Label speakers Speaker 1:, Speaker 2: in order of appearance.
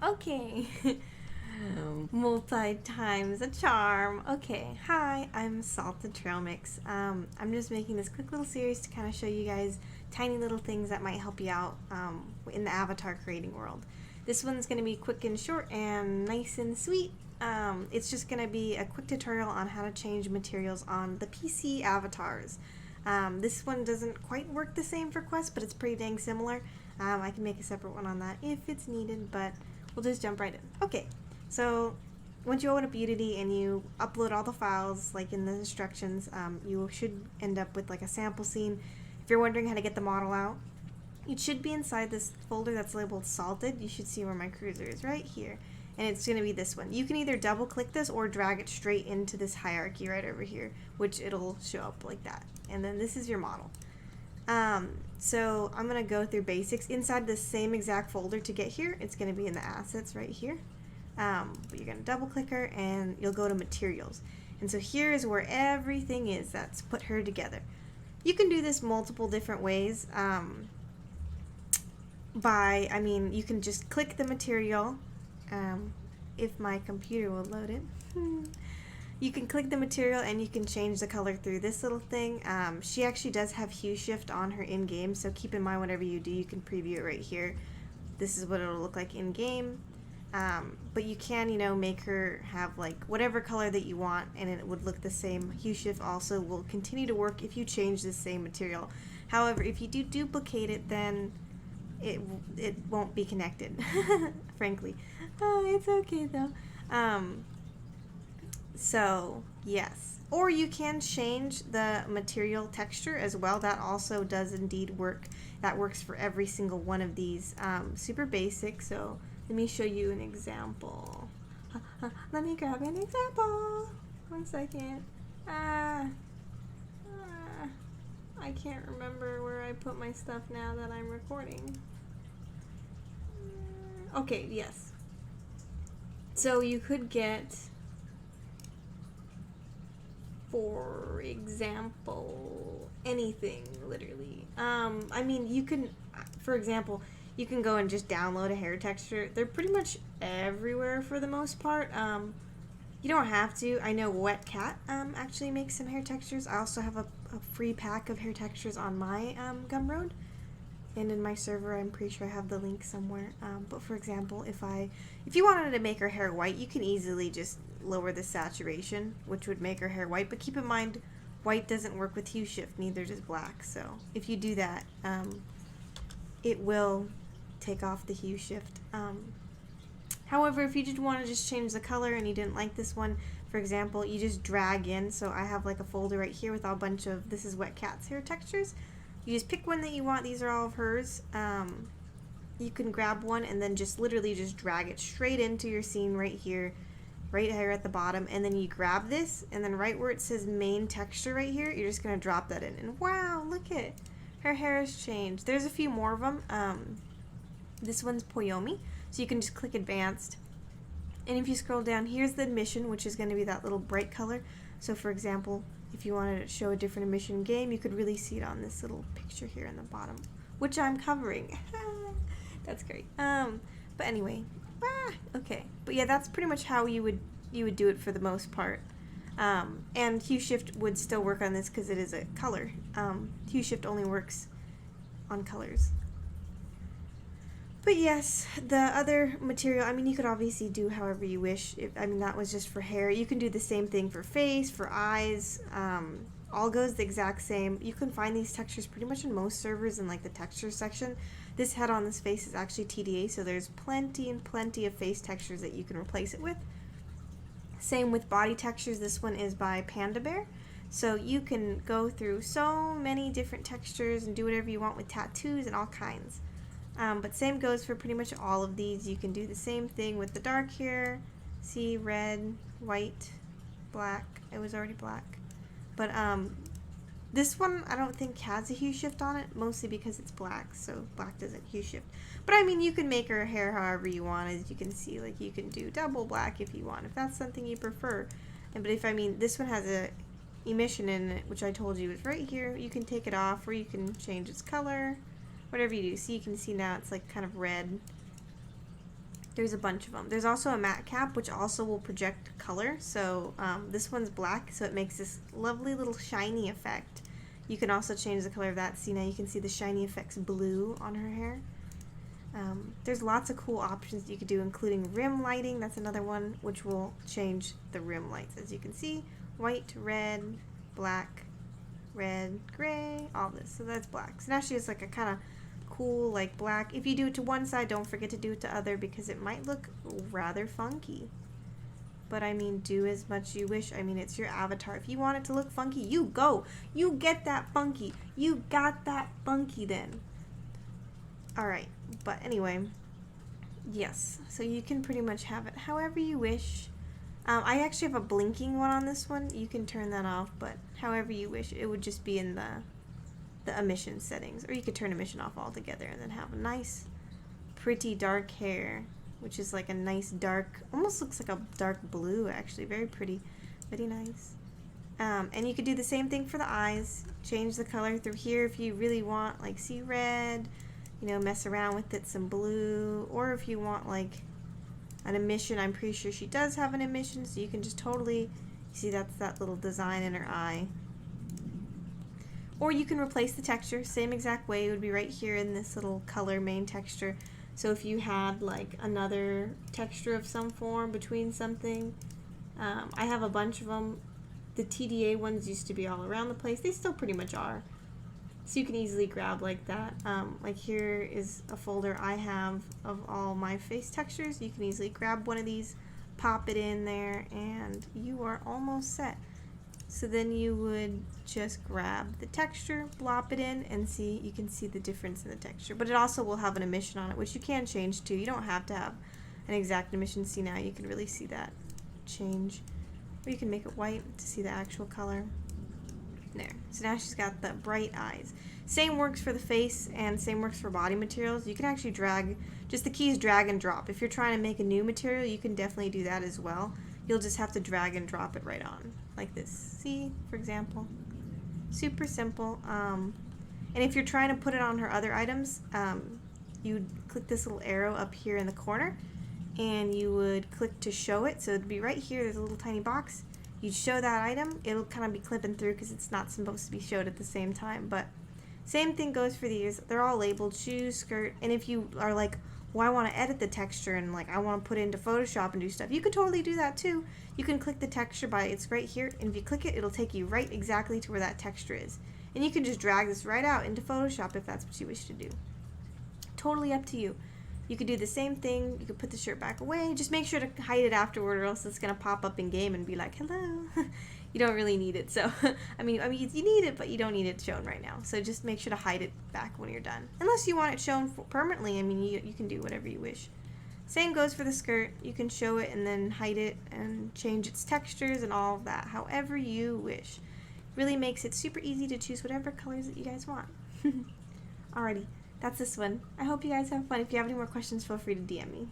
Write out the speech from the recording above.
Speaker 1: Okay. Multi times a charm. Okay, hi, I'm Salted Trail Mix. I'm just making this quick little series to kind of show you guys tiny little things that might help you out in the avatar creating world. This one's going to be quick and short and nice and sweet. It's just going to be a quick tutorial on how to change materials on the PC avatars. This one doesn't quite work the same for Quest, but it's pretty dang similar. I can make a separate one on that if it's needed, but we'll just jump right in. Okay, so once you open up Unity and you upload all the files, like in the instructions, you should end up with like a sample scene. If you're wondering how to get the model out, it should be inside this folder that's labeled Salted. You should see where my cursor is right here. And it's going to be this one. You can either double click this or drag it straight into this hierarchy right over here, which it'll show up like that. And then this is your model. So I'm going to go through basics. Inside the same exact folder to get here, it's going to be in the assets right here. But you're going to double click her and you'll go to materials. And so here is where everything is that's put her together. You can do this multiple different ways. You can just click the material. If my computer will load it. You can click the material and you can change the color through this little thing. She actually does have hue shift on her in-game, so keep in mind whatever you do, you can preview it right here. This is what it'll look like in-game. But you can, make her have like whatever color that you want and it would look the same. Hue shift also will continue to work if you change the same material. However, if you do duplicate it, then it won't be connected, frankly. Oh, it's okay though. So yes, or you can change the material texture as well. That also does indeed work. That works for every single one of these. Super basic. So let me show you an example. Let me grab an example. 1 second. I can't remember where I put my stuff now that I'm recording. Okay, yes. So you could get, for example, anything, literally. You can, for example, you can go and just download a hair texture. They're pretty much everywhere for the most part. You don't have to. I know VRchat actually makes some hair textures. I also have a free pack of hair textures on my Gumroad. And in my server, I'm pretty sure I have the link somewhere. But for example, if you wanted to make her hair white, you can easily just lower the saturation, which would make her hair white. But keep in mind, white doesn't work with hue shift, neither does black. So if you do that, it will take off the hue shift. However, if you did want to just change the color and you didn't like this one, for example, you just drag in. So I have like a folder right here with a bunch of, this is VRchat's hair textures. You just pick one that you want. These are all of hers. You can grab one and then just literally just drag it straight into your scene right here at the bottom. And then you grab this and then right where it says main texture right here, you're just going to drop that in. And wow, look at it. Her hair has changed. There's a few more of them. This one's Poyomi. So you can just click advanced. And if you scroll down, here's the emission, which is going to be that little bright color. So for example, if you wanted to show a different emission game, you could really see it on this little picture here in the bottom, which I'm covering. That's great. But anyway, okay. But yeah, that's pretty much how you would do it for the most part. And hue shift would still work on this because it is a color. Hue shift only works on colors. But yes, the other material, you could obviously do however you wish. That was just for hair. You can do the same thing for face, for eyes. All goes the exact same. You can find these textures pretty much in most servers in like the texture section. This head on this face is actually TDA, so there's plenty and plenty of face textures that you can replace it with. Same with body textures. This one is by Panda Bear. So you can go through so many different textures and do whatever you want with tattoos and all kinds. But same goes for pretty much all of these. You can do the same thing with the dark hair. See, red, white, black. It was already black. But this one I don't think has a hue shift on it, mostly because it's black, so black doesn't hue shift. But you can make her hair however you want, as you can see. Like you can do double black if you want, if that's something you prefer. But this one has a emission in it, which I told you is right here. You can take it off, or you can change its color. Whatever you do. So you can see now it's like kind of red. There's a bunch of them. There's also a matte cap, which also will project color. So this one's black, so it makes this lovely little shiny effect. You can also change the color of that. See, now you can see the shiny effects blue on her hair. There's lots of cool options you could do, including rim lighting. That's another one, which will change the rim lights. As you can see, white, red, black, red, gray, all this. So that's black. So now she has like a kind of cool like black. If you do it to one side, don't forget to do it to other, because it might look rather funky. But I mean, do as much you wish. I mean, it's your avatar. If you want it to look funky, you go. You get that funky. You got that funky then. Alright, but anyway, yes. So you can pretty much have it however you wish. I actually have a blinking one on this one. You can turn that off, but however you wish. It would just be in the emission settings. Or you could turn emission off altogether and then have a nice, pretty dark hair, which is like a nice dark, almost looks like a dark blue actually. Very pretty. Very nice. And you could do the same thing for the eyes. Change the color through here if you really want, like, see red, you know, mess around with it, some blue, or if you want like an emission. I'm pretty sure she does have an emission, so you can just totally see that's that little design in her eye. Or you can replace the texture, same exact way. It would be right here in this little color main texture. So if you had like another texture of some form between something, I have a bunch of them. The TDA ones used to be all around the place. They still pretty much are. So you can easily grab like that. Like here is a folder I have of all my face textures. You can easily grab one of these, pop it in there, and you are almost set. So then you would just grab the texture, blop it in, and see, you can see the difference in the texture. But it also will have an emission on it, which you can change too. You don't have to have an exact emission. See, now you can really see that change. Or you can make it white to see the actual color. There. So now she's got the bright eyes. Same works for the face and same works for body materials. You can actually drag, just the key is drag and drop. If you're trying to make a new material, you can definitely do that as well. You'll just have to drag and drop it right on, like this. See, for example. Super simple. And if you're trying to put it on her other items, you'd click this little arrow up here in the corner, and you would click to show it. So it'd be right here, there's a little tiny box. You'd show that item, it'll kind of be clipping through because it's not supposed to be showed at the same time, but same thing goes for these. They're all labeled shoes, skirt, and if you are like, well, I want to edit the texture and like I want to put it into Photoshop and do stuff, you could totally do that too. You can click the texture by, it's right here, and if you click it, it'll take you right exactly to where that texture is. And you can just drag this right out into Photoshop if that's what you wish to do. Totally up to you. You could do the same thing. You could put the shirt back away. Just make sure to hide it afterward, or else it's gonna pop up in game and be like, "Hello." You don't really need it. So, I mean, you need it, but you don't need it shown right now. So just make sure to hide it back when you're done. Unless you want it shown permanently. I mean, you can do whatever you wish. Same goes for the skirt. You can show it and then hide it and change its textures and all of that, however you wish. Really makes it super easy to choose whatever colors that you guys want. Alrighty. That's this one. I hope you guys have fun. If you have any more questions, feel free to DM me.